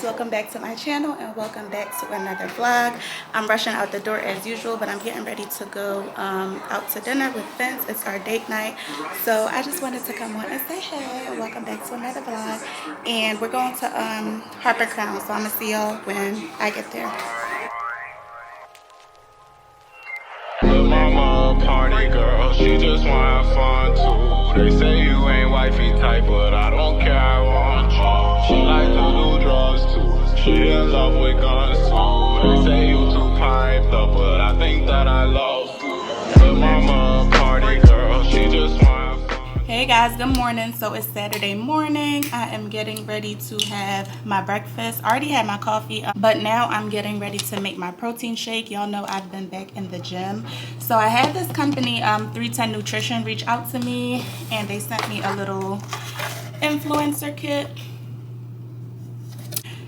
welcome back to my channel and welcome back to another vlog. I'm rushing out the door as usual, but I'm getting ready to go out to dinner with Vince. It's our date night, so I just wanted to come on and say hey and welcome back to another vlog. And we're going to Harper Crown, so I'm gonna see y'all when I get there. Lil' mama a party girl, she just wanna have fun too. They say you ain't wifey type, but I don't care, I want you. She like to do drugs too, she in love with guns too. They say you too piped up, but I think that I love you. Lil' mama a party girl, she just wanna have fun. Hey guys, good morning. So it's Saturday morning. I am getting ready to have my breakfast. I already had my coffee, but now I'm getting ready to make my protein shake. Y'all know I've been back in the gym. So I had this company, 310 Nutrition, reach out to me and they sent me a little influencer kit.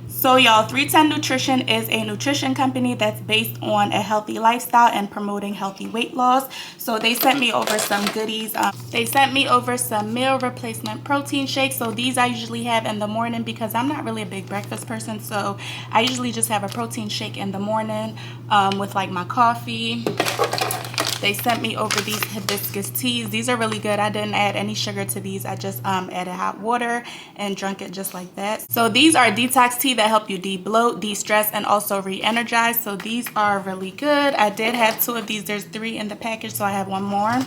So y'all, 310 Nutrition is a nutrition company that's based on a healthy lifestyle and promoting healthy weight loss. So they sent me over some goodies. They sent me over some meal replacement protein shakes. So these I usually have in the morning because I'm not really a big breakfast person. So I usually just have a protein shake in the morning with like my coffee. They sent me over these hibiscus teas. These are really good. I didn't add any sugar to these. I just added hot water and drank it just like that. So these are detox tea that help you de-bloat, de-stress, and also re-energize. So these are really good. I did have 2 of these. There's 3 in the package, so I have 1 more.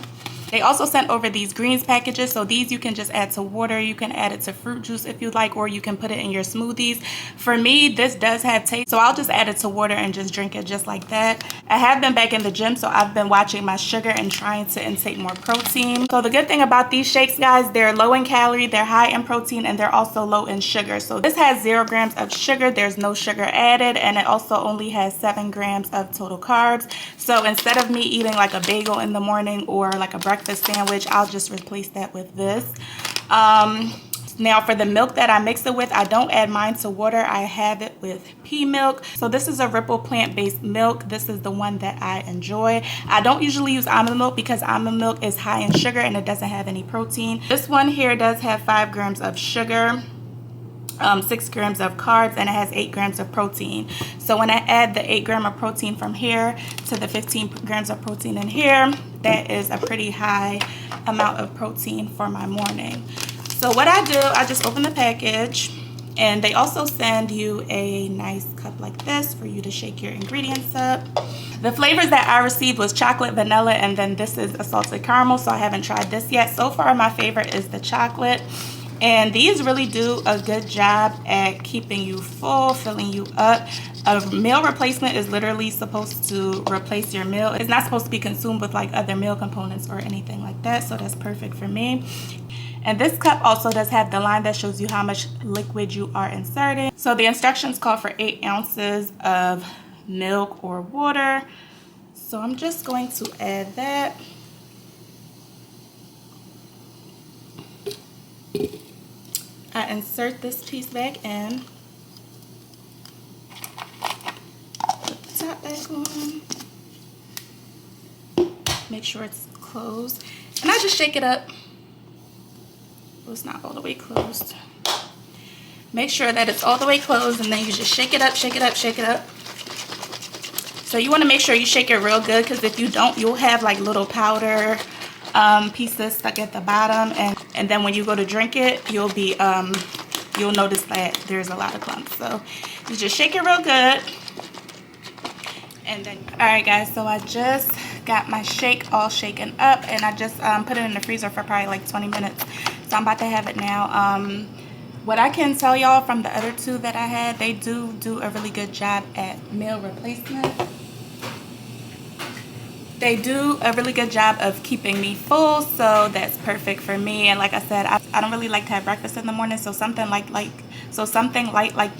They also sent over these greens packages. So these you can just add to water. You can add it to fruit juice if you like, or you can put it in your smoothies. For me, this does have taste, so I'll just add it to water and just drink it just like that. I have been back in the gym, so I've been watching my sugar and trying to intake more protein. So the good thing about these shakes, guys, they're low in calorie, they're high in protein, and they're also low in sugar. So this has 0 grams of sugar. There's no sugar added, and it also only has 7 grams of total carbs. So instead of me eating like a bagel in the morning or like a breakfast sandwich, I'll just replace that with this. Now for the milk that I mix it with, I don't add mine to water. I have it with pea milk. So this is a Ripple plant-based milk. This is the one that I enjoy. I don't usually use almond milk because almond milk is high in sugar and it doesn't have any protein. This one here does have 5 grams of sugar, 6 grams of carbs, and it has 8 grams of protein. So when I add the 8 gram of protein from here to the 15 grams of protein in here, that is a pretty high amount of protein for my morning. So what I do, I just open the package, and they also send you a nice cup like this for you to shake your ingredients up. The flavors that I received was chocolate, vanilla, and then this is a salted caramel, so I haven't tried this yet. So far my favorite is the chocolate. And these really do a good job at keeping you full, filling you up. A meal replacement is literally supposed to replace your meal. It's not supposed to be consumed with like other meal components or anything like that, so that's perfect for me. And this cup also does have the line that shows you how much liquid you are inserting. So the instructions call for 8 ounces of milk or water. So I'm just going to add that. I insert this piece back in. Put the top back on. Make sure it's closed. And I just shake it up. Well, it's not all the way closed. Make sure that it's all the way closed, and then you just shake it up, shake it up, shake it up. So you want to make sure you shake it real good, because if you don't, you'll have like little powder pieces stuck at the bottom, and then when you go to drink it, you'll notice that there's a lot of clumps. So you just shake it real good. And then, all right guys, so I just got my shake all shaken up, and I just put it in the freezer for probably like 20 minutes. So I'm about to have it now. What I can tell y'all from the other 2 that I had, they do a really good job at meal replacement. They do a really good job of keeping me full, so that's perfect for me. And like I said, I don't really like to have breakfast in the morning, so something light like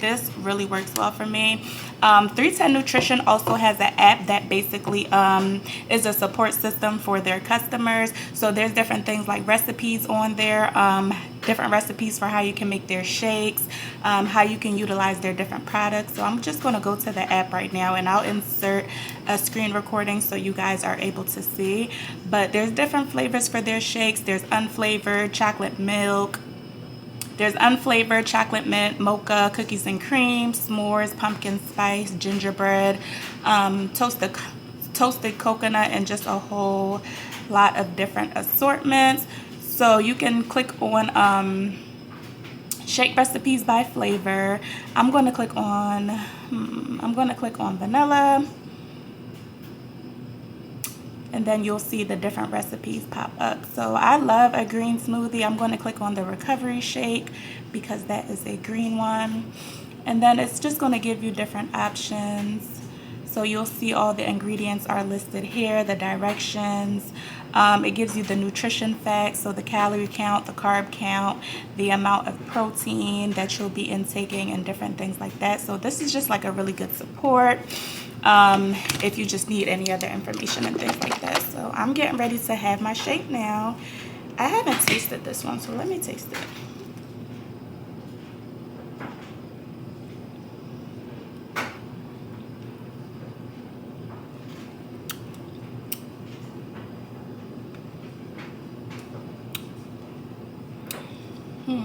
this really works well for me. 310 Nutrition also has an app that basically is a support system for their customers. So there's different things like recipes on there, different recipes for how you can make their shakes, how you can utilize their different products. So I'm just going to go to the app right now, and I'll insert a screen recording so you guys are able to see. But there's different flavors for their shakes. There's unflavored, chocolate milk, There's unflavored chocolate mint, mocha, cookies and cream, s'mores, pumpkin spice, gingerbread, toasted coconut, and just a whole lot of different assortments. So you can click on shake recipes by flavor. I'm going to click on vanilla, and then you'll see the different recipes pop up. So I love a green smoothie. I'm going to click on the recovery shake because that is a green one, and then it's just going to give you different options. So you'll see all the ingredients are listed here, the directions. It gives you the nutrition facts, so the calorie count, the carb count, the amount of protein that you'll be intaking, and different things like that. So this is just like a really good support if you just need any other information and things like that. So I'm getting ready to have my shake now. I haven't tasted this one, so let me taste it.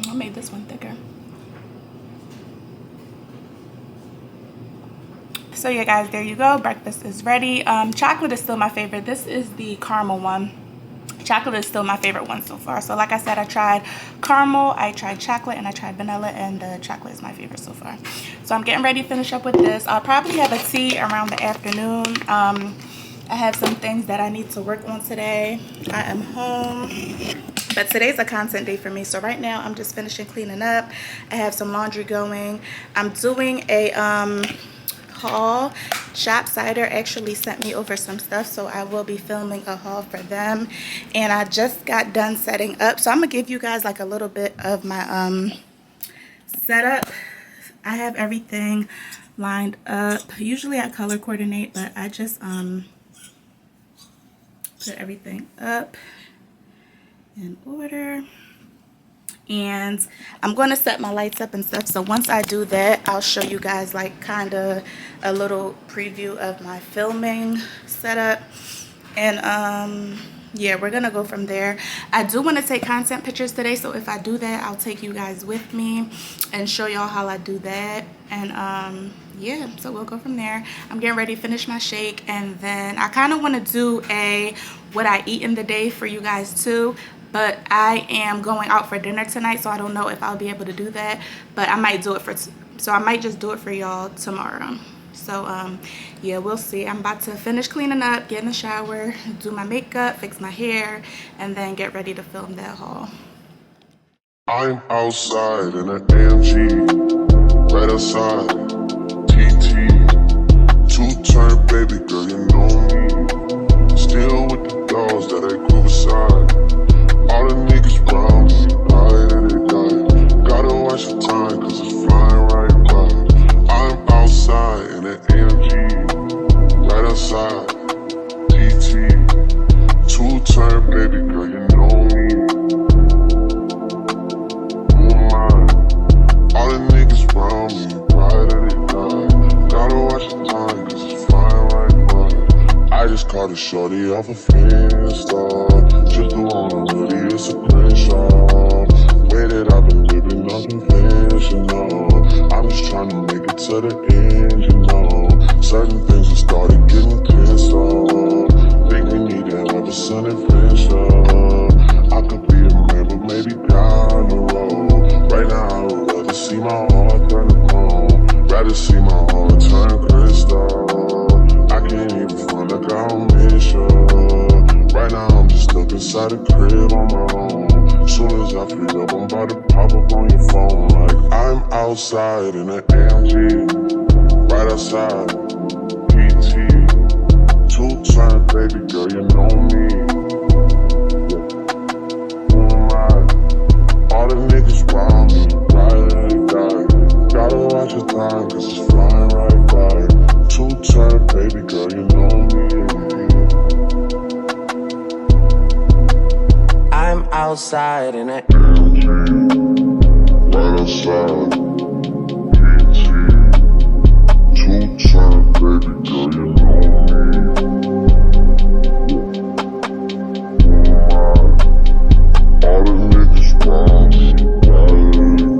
I made this one thicker. So yeah, guys, there you go. Breakfast is ready. Chocolate is still my favorite. This is the caramel one. Chocolate is still my favorite one so far. So like I said, I tried caramel, I tried chocolate, and I tried vanilla, and the chocolate is my favorite so far. So I'm getting ready to finish up with this. I'll probably have a tea around the afternoon. I have some things that I need to work on today. I am home. But today's a content day for me. So right now I'm just finishing cleaning up. I have some laundry going. I'm doing a haul. Shop Cider actually sent me over some stuff, so I will be filming a haul for them. And I just got done setting up. So I'm gonna give you guys like a little bit of my setup. I have everything lined up. Usually I color coordinate, but I just put everything up in order, and I'm going to set my lights up and stuff. So once I do that, I'll show you guys like kind of a little preview of my filming setup, and yeah, we're gonna go from there. I do want to take content pictures today, so if I do that, I'll take you guys with me and show y'all how I do that. And yeah, so we'll go from there. I'm getting ready to finish my shake, and then I kind of want to do a what I eat in the day for you guys too. But I am going out for dinner tonight, so I don't know if I'll be able to do that. But I might do it so I might just do it for y'all tomorrow. So yeah, we'll see. I'm about to finish cleaning up, get in the shower, do my makeup, fix my hair, and then get ready to film that haul. I'm outside in an AMG, right outside, TT, two-turn baby girl, you know me, still with the dolls that I grew beside, all the niggas round me, high that they die, gotta watch the time cause it's flying right by, I'm outside in an AMG, right outside, TT, two-turn baby girl, you know me. All the niggas round me, right at it die. Gotta watch the time, cause it's flying right by. I just caught a shorty off a Finsta. Just the one I'm really, it's a screenshot. Way that I've been living unconventional. I'm just trying to make it to the end, you know. Certain things have started getting closer. Think we need to have a sun and friendship. I could be a man, but maybe down the road. Right now, I would rather see my heart turn to chrome. Rather see my heart turn crystal. I can't even front like I don't miss you. Right now, I'm just stuck inside the crib on my own. Soon as I free up, I'm about to pop up on your phone. Like I'm outside in an AMG, right outside, PT, two-turn baby girl, you know me. All the niggas round me, right at it die. Gotta watch the time, cause it's flying right by. Two-turn baby girl, you know me. I'm outside in it. Right outside, PT, two-turn baby girl, you know me. All the niggas round me, right at it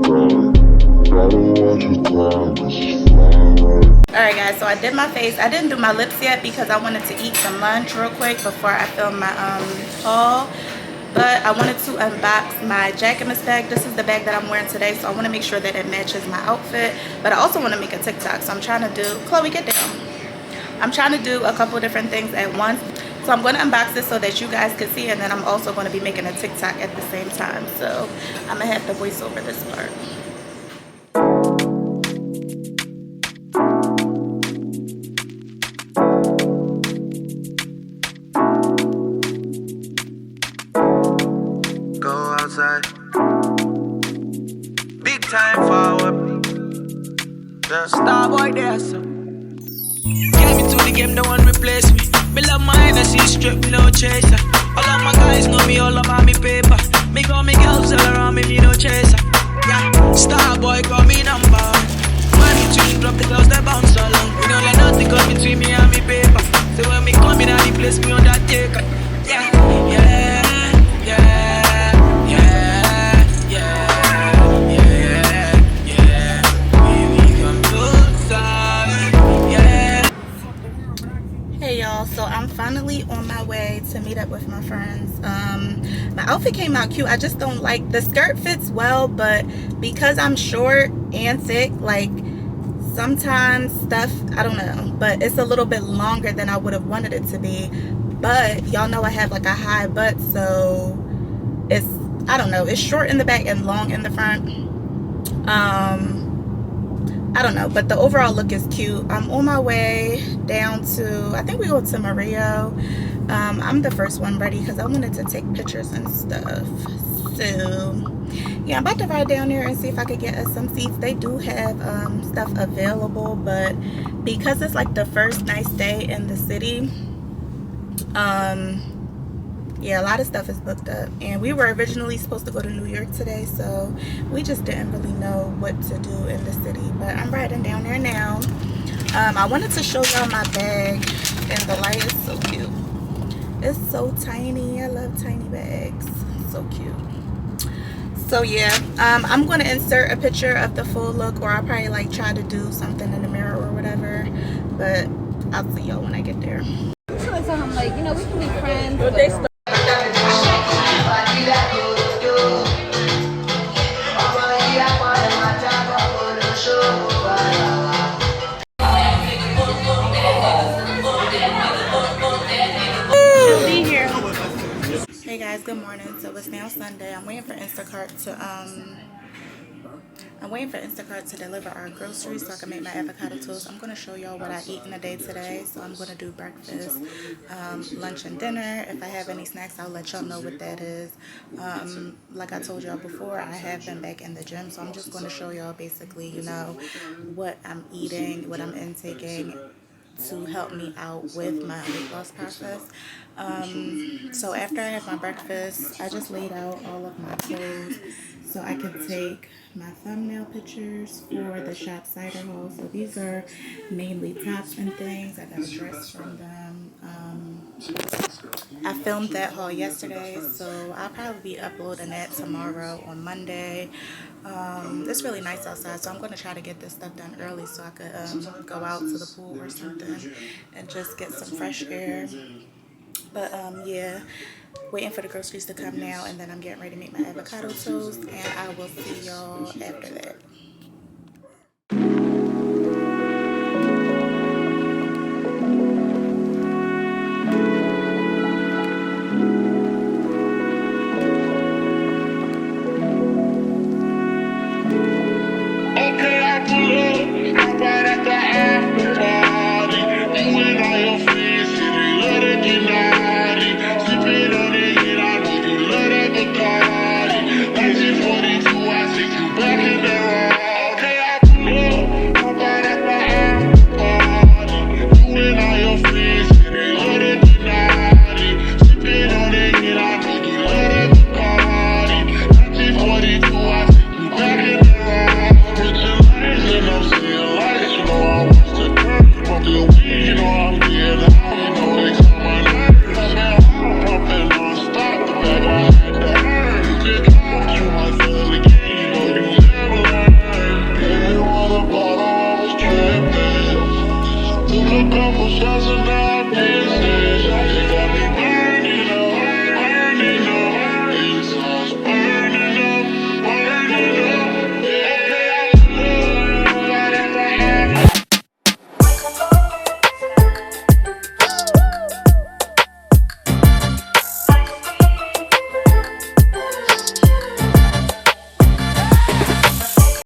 So I did my face. I didn't do my lips yet because I wanted to eat some lunch real quick before I filmed my haul. But I wanted to unbox my Jacquemus bag. This is the bag that I'm wearing today, so I want to make sure that it matches my outfit. But I also want to make a TikTok, so I'm trying to do, Chloe, get down. I'm trying to do a couple different things at once. So I'm going to unbox this so that you guys can see, and then I'm also going to be making a TikTok at the same time. So I'm going to have to voice over this part. Go outside. Big time forward. The star boy there, so. Get me to the game, no one replace me. Me love my energy, strip, no chaser. All of my guys know me, all about me paper. Me got me girls all around me, me no chaser. Yeah, star boy got me number one. Money between drop the girls that bounce along. We don't let nothing come between me and me paper. So when me come in and the place, me on that taker. Yeah, yeah, yeah, yeah, yeah, yeah, yeah. We come closer, yeah. Hey y'all, so I'm finally on my way to meet up with my friends. My outfit came out cute. I just don't like, the skirt fits well, but because I'm short and thick, like sometimes stuff, I don't know, but it's a little bit longer than I would have wanted it to be. But y'all know I have like a high butt, so it's, I don't know, it's short in the back and long in the front. I don't know, but the overall look is cute. I'm on my way down to, I think we go to Mario. I'm the first one ready because I wanted to take pictures and stuff. So yeah, I'm about to ride down there and see if I could get us some seats. They do have stuff available, but because it's like the first nice day in the city, yeah, a lot of stuff is booked up, and we were originally supposed to go to New York today, so we just didn't really know what to do in the city. But I'm riding down there now. I wanted to show y'all my bag, and the light is so cute. It's so tiny. I love tiny bags. So cute. So yeah, I'm going to insert a picture of the full look, or I'll probably like try to do something in the mirror or whatever, but I'll see y'all when I get there. So I'm like, you know, we can be friends. But Hey guys, good morning. So it's now Sunday. I'm waiting for Instacart to deliver our groceries so I can make my avocado toast. I'm going to show y'all what I eat in a day today. So I'm going to do breakfast, lunch, and dinner. If I have any snacks, I'll let y'all know what that is. Like I told y'all before, I have been back in the gym, so I'm just going to show y'all basically, you know, what I'm eating, what I'm intaking to help me out with my weight loss process. So after I have my breakfast, I just laid out all of my clothes so I could take my thumbnail pictures for the shop cider haul. So these are mainly tops and things. I got a dress from them. I filmed that haul yesterday, so I'll probably be uploading that tomorrow on Monday. It's really nice outside, so I'm going to try to get this stuff done early so I could go out to the pool or something and just get some fresh air. But yeah, waiting for the groceries to come now, and then I'm getting ready to make my avocado toast, and I will see y'all after that.